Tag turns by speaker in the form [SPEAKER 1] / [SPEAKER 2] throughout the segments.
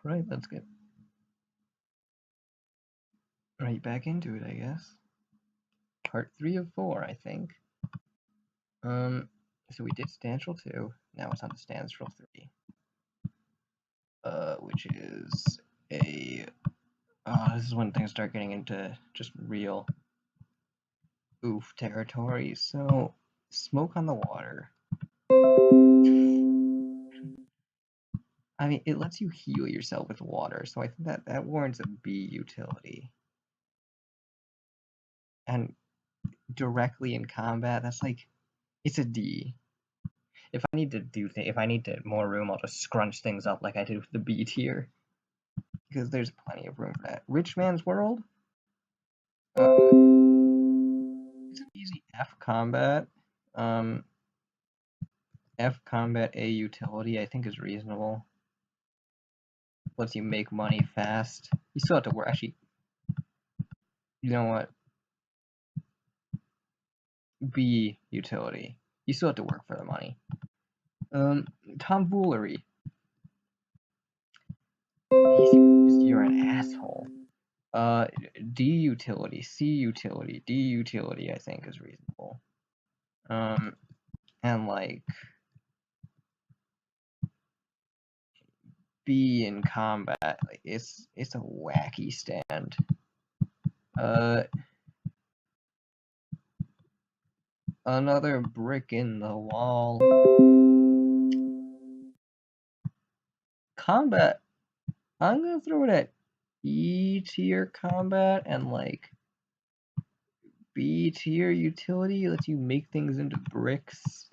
[SPEAKER 1] Right, let's get right back into it, I guess. Part 3 of 4, I think. So we did Stanchial 2, now it's on to Stanchial 3. Which is a... this is when things start getting into just real oof territory. So, Smoke on the Water. I mean, it lets you heal yourself with water, so I think that warrants a B utility. And directly in combat, that's like, it's a D. If I need to more room, I'll just scrunch things up like I did with the B tier, because there's plenty of room for that. Rich Man's World. It's an easy F combat. F combat A utility I think is reasonable. Lets you make money fast. You still have to work. Actually, you know what? B utility. You still have to work for the money. Tomfoolery. You're an asshole. D utility, C utility, D utility I think is reasonable. And like B in combat, like it's a wacky stand. Another brick in the wall. Combat. I'm gonna throw it at E tier combat, and like B tier utility lets you make things into bricks.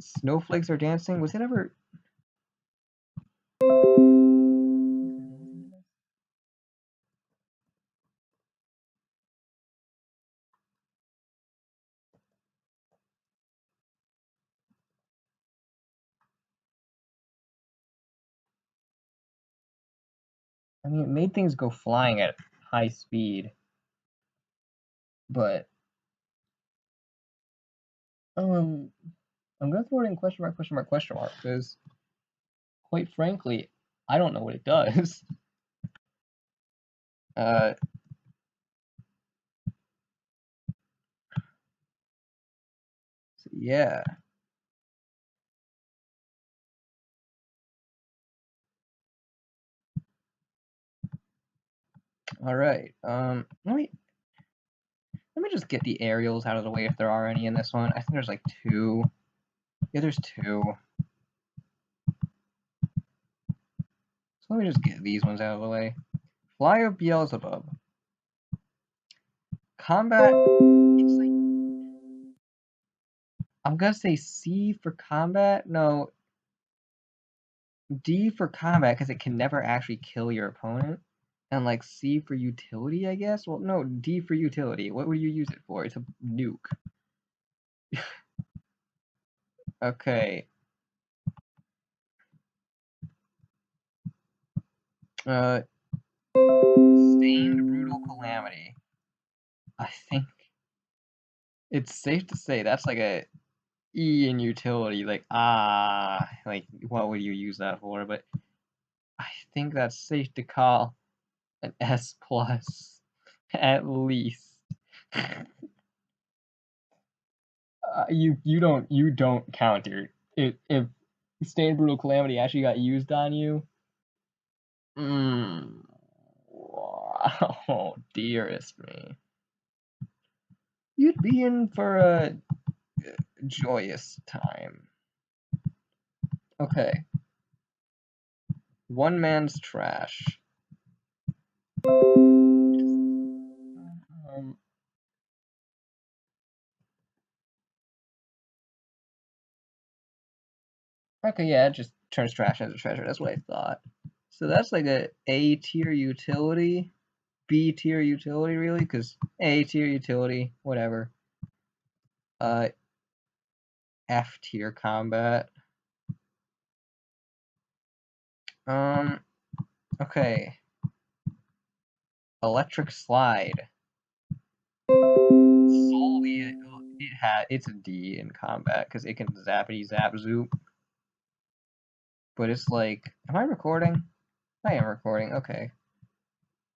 [SPEAKER 1] Snowflakes are dancing. Was it ever? I mean, it made things go flying at high speed, but I'm gonna throw it in question mark, because quite frankly, I don't know what it does. So yeah. All right. Let me just get the aerials out of the way if there are any in this one. I think there's like 2. Yeah, there's 2. So let me just get these ones out of the way. Fly of Beelzebub. Combat. It's like, I'm gonna say C for combat. No, D for combat because it can never actually kill your opponent. And like C for utility, I guess? Well, no, D for utility. What would you use it for? It's a nuke. Okay. Stained Brutal Calamity. I think it's safe to say that's like a E in utility. Like, like, what would you use that for? But I think that's safe to call an S plus, at least. You don't counter it if Stained Brutal Calamity actually got used on you. Wow, dearest me. You'd be in for a joyous time. Okay. One Man's Trash. Okay, yeah, it just turns trash into treasure. That's what I thought. So that's like A tier utility, B tier utility, really, because A tier utility, whatever. F tier combat. Okay. Electric Slide. Solely, it's a D in combat because it can zappity zap zoop. but it's like, am I recording? I am recording, okay.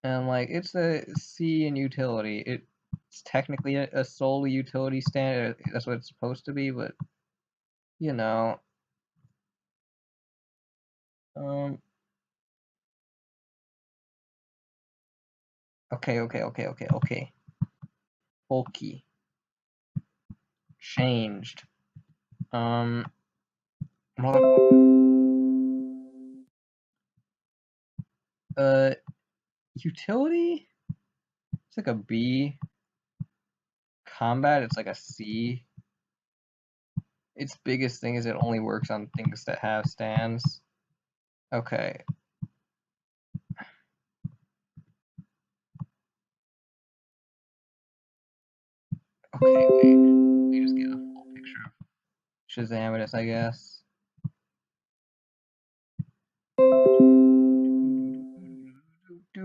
[SPEAKER 1] And like, it's a C in utility. It's technically a solely utility stand. That's what it's supposed to be, but you know, okay. Bulky. Changed. Utility? It's like a B. Combat, it's like a C. Its biggest thing is it only works on things that have stands. Okay. Okay, wait. Let me just get a full picture of Shazamidus, I guess. I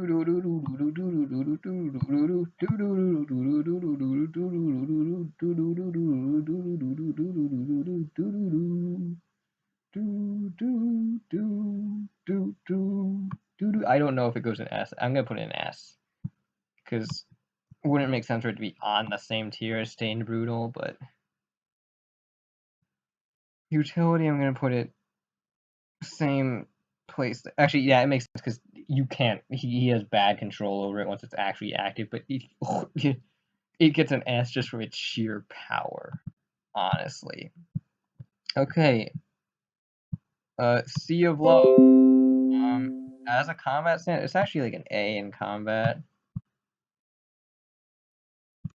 [SPEAKER 1] don't know if it goes in S. I'm gonna put it in S because it wouldn't make sense for it to be on the same tier as Stained Brutal, but utility, I'm gonna put it same place. Actually, yeah, it makes sense because you can't. He has bad control over it once it's actually active, but it gets an S just from its sheer power. Honestly. Okay. Sea of Love. As a combat stand, it's actually like an A in combat.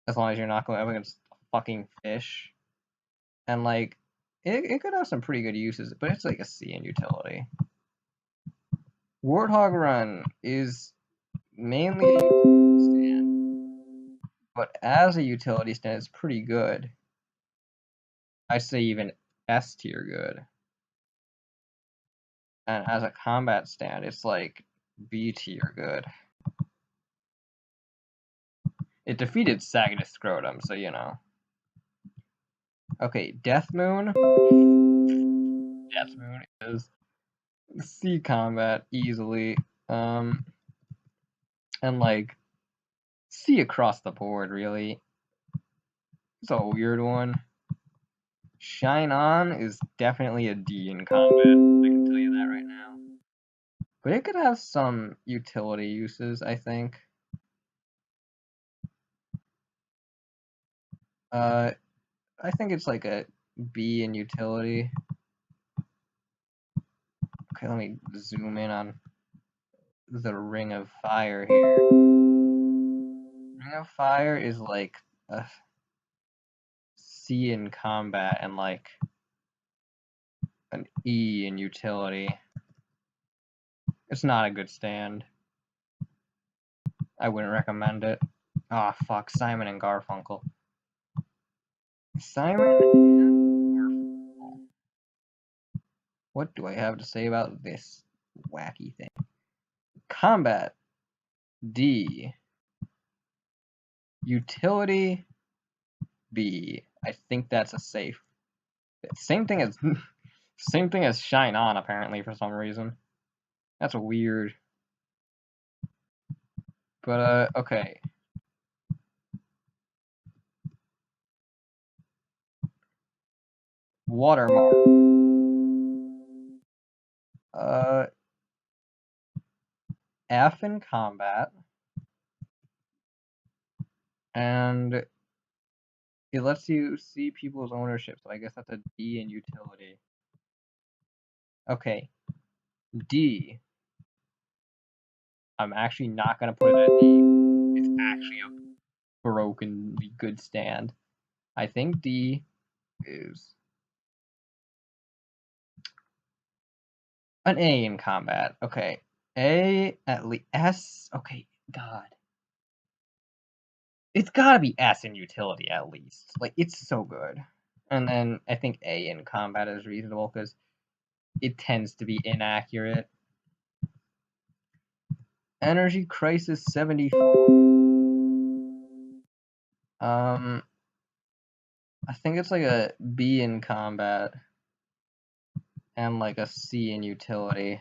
[SPEAKER 1] As long as you're not going up against fucking fish. And like, it could have some pretty good uses, but it's like a C in utility. Warthog Run is mainly a utility stand, but as a utility stand, it's pretty good. I'd say even S tier good. And as a combat stand, it's like B tier good. It defeated Sagadus Scrotum, so you know. Okay, Death Moon. Death Moon is C combat easily. And like C across the board really. It's a weird one. Shine On is definitely a D in combat. I can tell you that right now. But it could have some utility uses, I think. I think it's like a B in utility. Okay, let me zoom in on the Ring of Fire here. Ring of Fire is like a C in combat and like an E in utility. It's not a good stand. I wouldn't recommend it. Ah, oh, fuck. Simon and Garfunkel. Simon and Garfunkel. What do I have to say about this wacky thing? Combat. D. Utility. B. I think that's a safe. Same thing as Shine On apparently for some reason. That's weird. But okay. Watermark. F in combat. And it lets you see people's ownership, so I guess that's a D in utility. Okay. D. I'm actually not gonna put it at D. It's actually a brokenly good stand. I think D is an A in combat. Okay. A at least S. Okay, God. It's gotta be S in utility at least. Like, it's so good. And then I think A in combat is reasonable because it tends to be inaccurate. Energy Crisis 74. I think it's like a B in combat. and like a C in utility.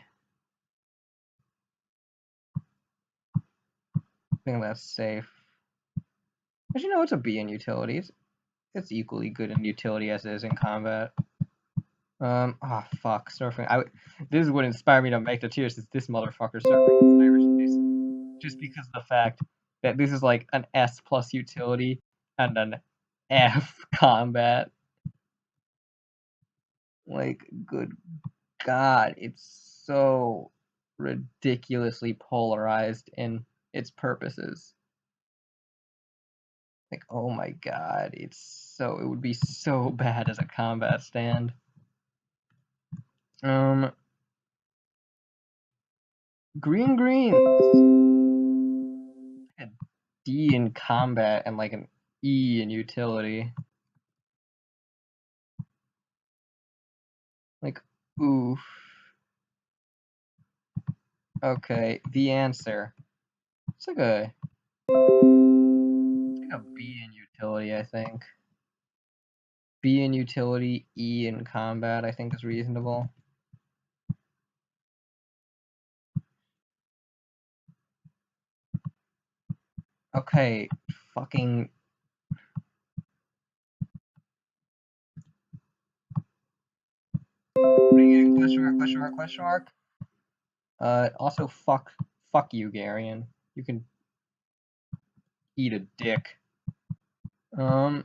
[SPEAKER 1] I think that's safe. Actually, no, it's a B in utility. It's equally good in utility as it is in combat. Oh fuck, surfing. This is what inspired me to make the tiers. Is this motherfucker surfing cyberspace? Just because of the fact that this is like an S plus utility and an F combat. Like, good God, it's so ridiculously polarized in its purposes. Like, oh my God, it would be so bad as a combat stand. Green greens. A D in combat and like an E in utility. Like, oof. Okay, the answer. It's like a B in utility, I think. B in utility, E in combat, I think is reasonable. Okay, fucking. What are you getting? Question mark, question mark, question mark? Also, fuck you, Garion. You can eat a dick. I'll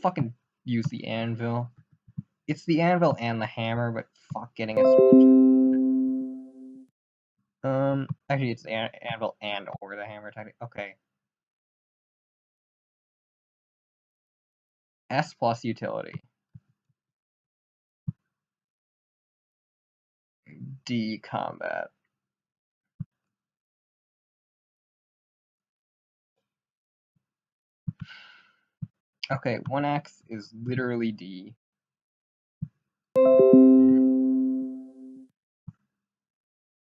[SPEAKER 1] fucking use the anvil. It's the anvil and the hammer, but fuck getting a speech. Actually, it's the anvil and or the hammer type. Okay. S plus utility. D combat. Okay, 1x is literally D.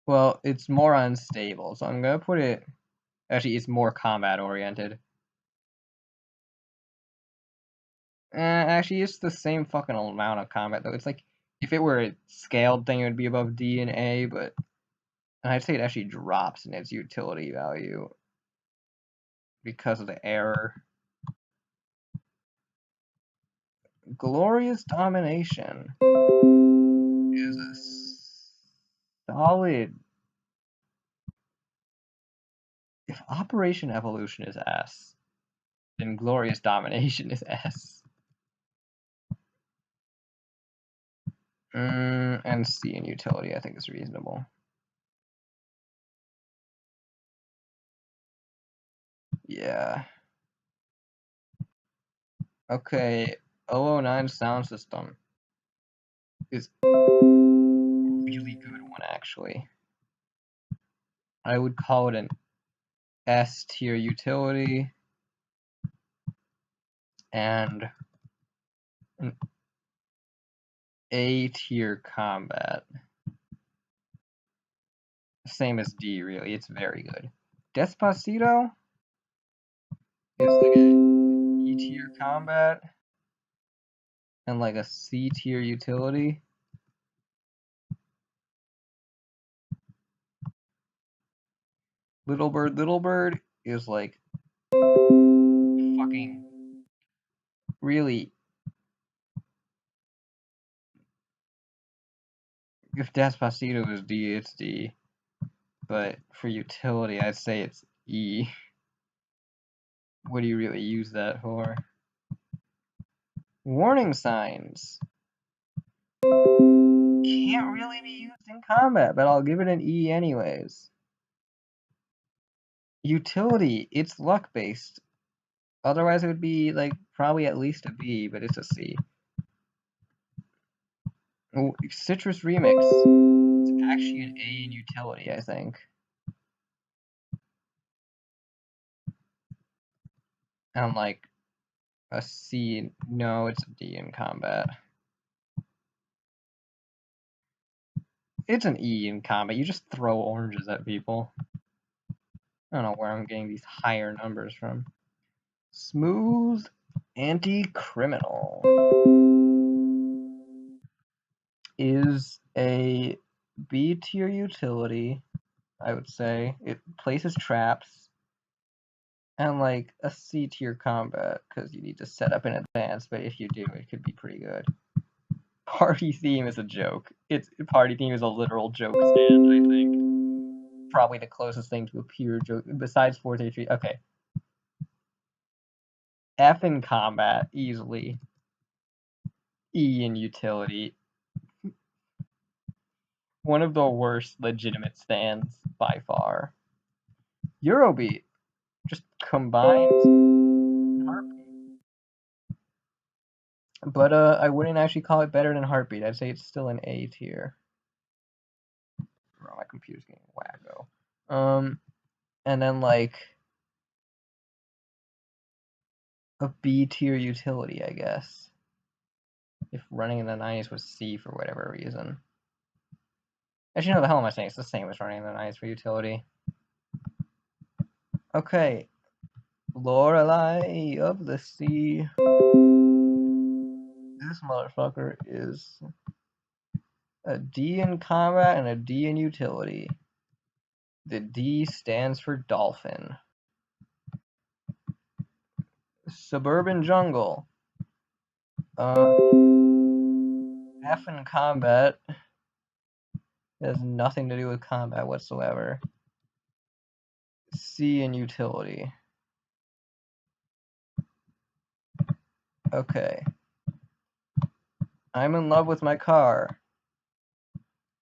[SPEAKER 1] Well, it's more unstable, so I'm gonna put it. Actually, it's more combat oriented. Actually, it's the same fucking amount of combat though. It's like if it were a scaled thing, it would be above D and A, but I'd say it actually drops in its utility value because of the error. Glorious Domination is a solid. If Operation Evolution is S, then Glorious Domination is S. And C in utility, I think is reasonable. Yeah. Okay, 009 sound system is a really good one, actually. I would call it an S tier utility and an A tier combat. Same as D, really. It's very good. Despacito is like a E tier combat and like a C tier utility. Little Bird is like fucking really. If Despacito is D, it's D. But for utility, I'd say it's E. What do you really use that for? Warning signs. Can't really be used in combat, but I'll give it an E anyways. Utility, it's luck based. Otherwise, it would be like probably at least a B, but it's a C. Oh, Citrus Remix. It's actually an A in utility, I think. And like a C. No, it's a D in combat. It's an E in combat. You just throw oranges at people. I don't know where I'm getting these higher numbers from. Smooth Anti-criminal is a B tier utility, I would say. It places traps, and like a C tier combat, because you need to set up in advance, but if you do, it could be pretty good. Party theme is a joke. Party theme is a literal joke stand, I think. Probably the closest thing to a pure joke, besides 433. Okay. F in combat, easily. E in utility. One of the worst legitimate stands by far. Eurobeat. Just combined Heartbeat. But I wouldn't actually call it better than Heartbeat. I'd say it's still an A tier. Oh, my computer's getting wacko. And then like a B tier utility, I guess. If running in the 90s was C for whatever reason. Actually, no, the hell am I saying? It's the same as running in the 90s for utility. Okay. Lorelei of the Sea. This motherfucker is a D in combat and a D in utility. The D stands for dolphin. Suburban jungle. F in combat has nothing to do with combat whatsoever. C in utility. Okay. I'm in love with my car.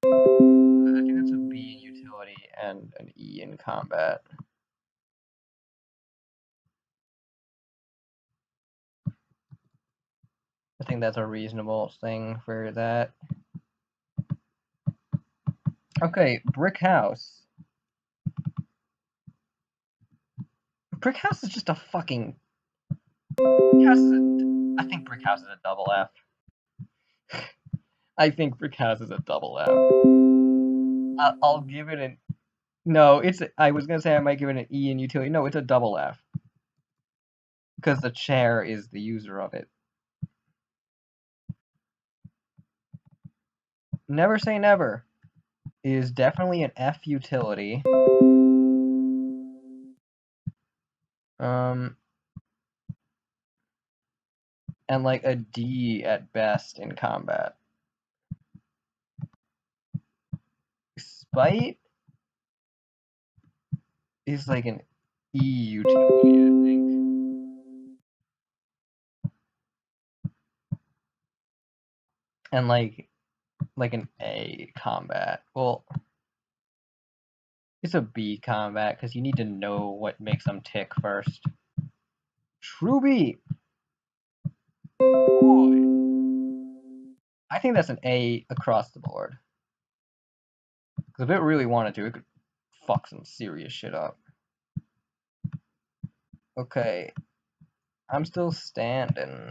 [SPEAKER 1] I think that's a B in utility and an E in combat. I think that's a reasonable thing for that. Okay, Brick House. Brick House is just a fucking... I think Brick House is a double F. I think Brick House is a double F. I'll give it an... No, I was gonna say I might give it an E in utility. No, it's a double F. Because the chair is the user of it. Never Say Never is definitely an F utility. And like a D at best in combat. Spite is like an E utility, I think. And like an A combat. Well, it's a B combat because you need to know what makes them tick first. True B. Boy. I think that's an A across the board. Because if it really wanted to, it could fuck some serious shit up. Okay. I'm still standing.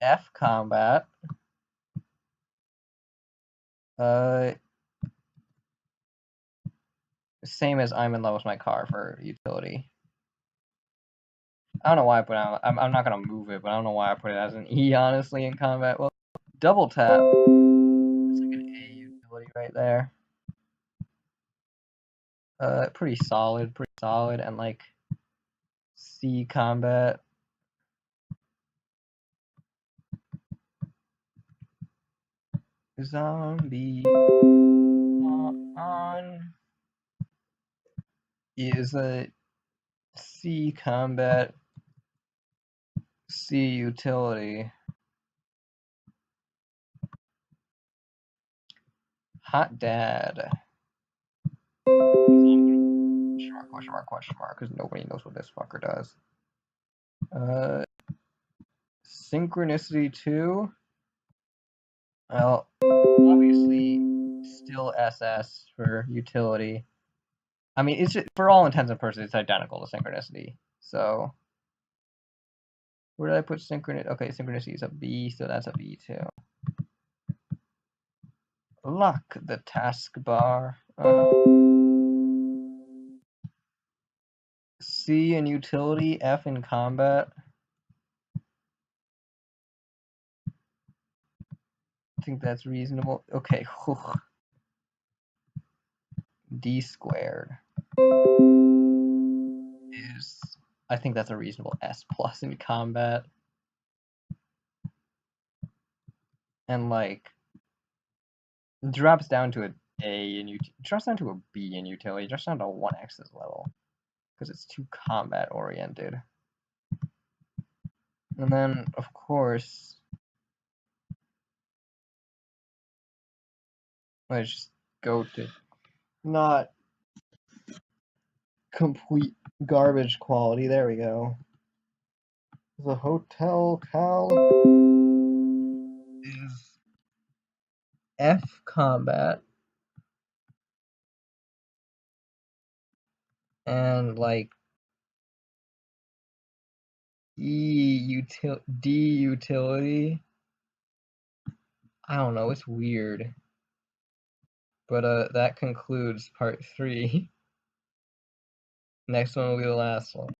[SPEAKER 1] F combat. Same as I'm in love with my car for utility. I don't know why I put it. I'm not gonna move it, but I don't know why I put it as an E, honestly, in combat. Well, double tap. It's like an A utility right there. Pretty solid, and like C combat. Zombie on is a C combat, C utility. Hot Dad. Question mark, because nobody knows what this fucker does. Synchronicity 2. Well, obviously, still SS for utility. I mean, it's just, for all intents and purposes, it's identical to Synchronicity. So, where did I put Synchronicity? Okay, Synchronicity is a B, so that's a B too. Lock the taskbar. C C in utility, F in combat. I think that's reasonable. Okay, D squared is, I think that's a reasonable S plus in combat. And like, it drops down to a A in drops down to a B in utility, drops down to 1X's level. Because it's too combat oriented. And then, of course, let's just go to not complete garbage quality. There we go. The Hotel Cal is F combat and like D utility. I don't know, it's weird. But that concludes part 3. Next one will be the last one.